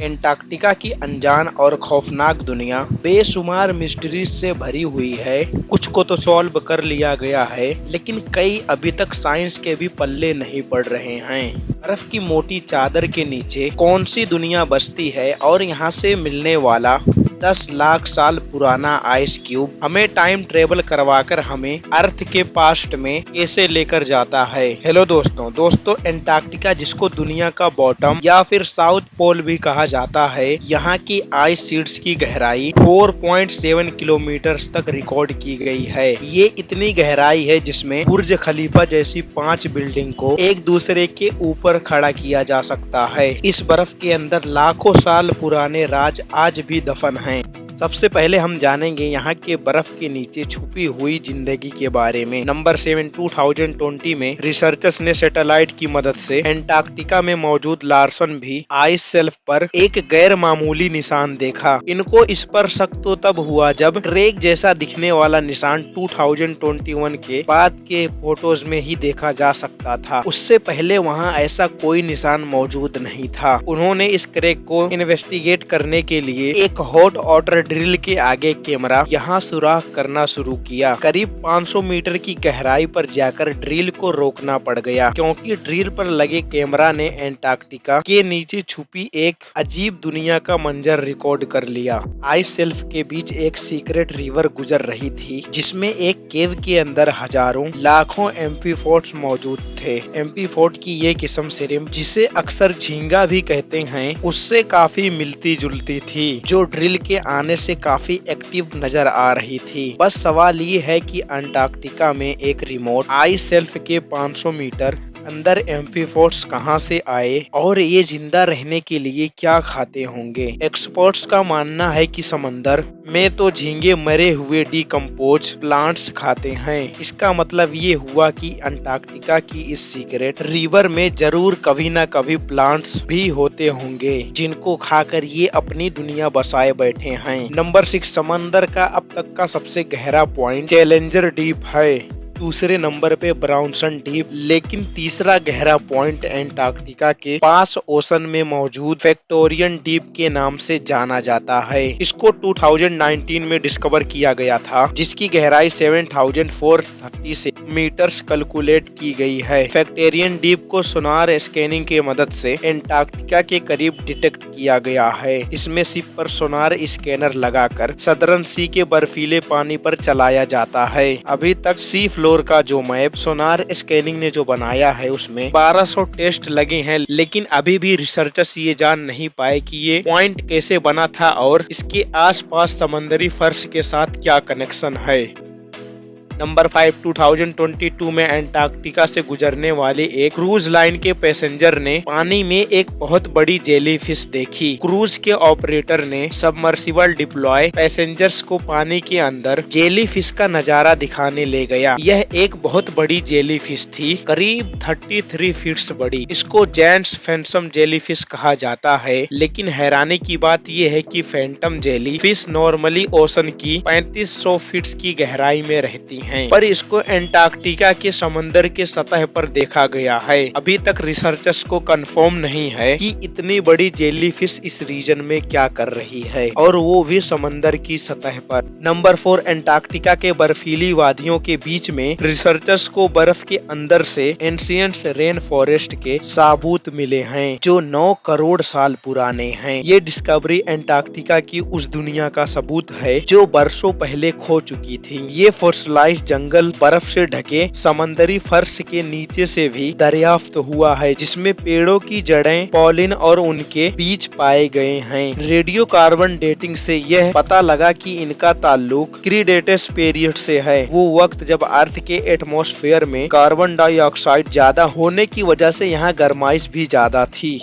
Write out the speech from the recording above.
Antarctica की अनजान और खौफनाक दुनिया बेशुमार मिस्ट्रीज से भरी हुई है। कुछ को तो सॉल्व कर लिया गया है, लेकिन कई अभी तक साइंस के भी पल्ले नहीं पड़ रहे हैं। बर्फ की मोटी चादर के नीचे कौन सी दुनिया बसती है और यहाँ से मिलने वाला 10 लाख साल पुराना आइस क्यूब हमें टाइम ट्रेवल करवाकर हमें अर्थ के पास्ट में कैसे लेकर जाता है। हेलो दोस्तों एंटार्क्टिका, जिसको दुनिया का बॉटम या फिर साउथ पोल भी कहा जाता है, यहाँ की आइस शीट्स की गहराई 4.7 किलोमीटर तक रिकॉर्ड की गई है। ये इतनी गहराई है जिसमें बुर्ज खलीफा जैसी 5 बिल्डिंग को एक दूसरे के ऊपर खड़ा किया जा सकता है। इस बर्फ के अंदर लाखों साल पुराने राज आज भी दफन हैं। सबसे पहले हम जानेंगे यहाँ के बर्फ के नीचे छुपी हुई जिंदगी के बारे में। नंबर 7, 2020 में रिसर्चर्स ने सैटेलाइट की मदद से एंटार्क्टिका में मौजूद लार्सन भी आइस शेल्फ पर एक गैर मामूली निशान देखा। इनको इस पर शक तो तब हुआ जब ट्रेक जैसा दिखने वाला निशान 2021 के बाद के फोटोज में ही देखा जा सकता था। उससे पहले वहाँ ऐसा कोई निशान मौजूद नहीं था। उन्होंने इस क्रैक को इन्वेस्टिगेट करने के लिए एक हॉट वाटर ड्रिल के आगे कैमरा यहाँ सुराख करना शुरू किया। करीब 500 मीटर की गहराई पर जाकर ड्रिल को रोकना पड़ गया, क्योंकि ड्रिल पर लगे कैमरा ने एंटार्क्टिका के नीचे छुपी एक अजीब दुनिया का मंजर रिकॉर्ड कर लिया। आइस शेल्फ के बीच एक सीक्रेट रिवर गुजर रही थी, जिसमें एक केव के अंदर हजारों लाखों एम्फीफोर्ड्स मौजूद थे। एम्फीफोर्ड की ये किस्म सिरिम, जिसे अक्सर झींगा भी कहते हैं, उससे काफी मिलती जुलती थी, जो ड्रिल के आने से काफी एक्टिव नजर आ रही थी। बस सवाल ये है कि अंटार्कटिका में एक रिमोट आइस शेल्फ के 500 मीटर अंदर एम्फीफोर्ड्स कहां से आए और ये जिंदा रहने के लिए क्या खाते होंगे। एक्सपर्ट्स का मानना है कि समंदर में तो झींगे मरे हुए डिकम्पोज प्लांट्स खाते हैं। इसका मतलब ये हुआ कि अंटार्कटिका की इस सीक्रेट रिवर में जरूर कभी न कभी प्लांट्स भी होते होंगे, जिनको खाकर ये अपनी दुनिया बसाए बैठे हैं। नंबर 6, समंदर का अब तक का सबसे गहरा पॉइंट चैलेंजर डीप है। दूसरे नंबर पे ब्राउनसन डीप, लेकिन तीसरा गहरा पॉइंट एंटार्क्टिका के पास ओशन में मौजूद फैक्टोरियन डीप के नाम से जाना जाता है। इसको 2019 में डिस्कवर किया गया था, जिसकी गहराई 7436 मीटर्स कैलकुलेट की गई है। फैक्टोरियन डीप को सोनार स्कैनिंग की मदद से एंटार्क्टिका के करीब डिटेक्ट किया गया है। इसमें शिप पर सोनार स्कैनर लगाकर सदर्न सी के बर्फीले पानी पर चलाया जाता है। अभी तक सी फ्लोर का जो मैप सोनार स्कैनिंग ने जो बनाया है, उसमें 1200 टेस्ट लगे हैं, लेकिन अभी भी रिसर्चर्स ये जान नहीं पाए कि ये पॉइंट कैसे बना था और इसके आसपास समंदरी फर्श के साथ क्या कनेक्शन है। नंबर 5, 2022 में एंटार्क्टिका से गुजरने वाले एक क्रूज लाइन के पैसेंजर ने पानी में एक बहुत बड़ी जेलीफिश देखी। क्रूज के ऑपरेटर ने सबमर्सिबल डिप्लॉय पैसेंजर्स को पानी के अंदर जेलीफिश का नजारा दिखाने ले गया। यह एक बहुत बड़ी जेलीफिश थी, करीब 33 फीट बड़ी। इसको जेंट्स फैंटम जेलीफिश कहा जाता है, लेकिन हैरानी की बात यह है कि फैंटम जेलीफिश नॉर्मली ओशन की 3500 फीट की गहराई में रहती है, पर इसको एंटार्क्टिका के समंदर के सतह पर देखा गया है। अभी तक रिसर्चर्स को कंफर्म नहीं है कि इतनी बड़ी जेलीफिश इस रीजन में क्या कर रही है, और वो भी समंदर की सतह पर। नंबर 4, एंटार्क्टिका के बर्फीली वादियों के बीच में रिसर्चर्स को बर्फ के अंदर से एंशिएंट रेन फॉरेस्ट के साबूत मिले हैं, जो 9 करोड़ साल पुराने हैं। ये डिस्कवरी एंटार्क्टिका की उस दुनिया का सबूत है जो बरसों पहले खो चुकी थी। ये फॉसिलाइज्ड जंगल बर्फ से ढके समंदरी फर्श के नीचे से भी दरियाफ्त हुआ है, जिसमें पेड़ों की जड़ें, पॉलिन और उनके बीज पाए गए हैं। रेडियो कार्बन डेटिंग से यह पता लगा कि इनका ताल्लुक क्रीटेशियस पीरियड से है, वो वक्त जब अर्थ के एटमॉस्फेयर में कार्बन डाइऑक्साइड ज्यादा होने की वजह से यहाँ गर्माइश भी ज्यादा थी।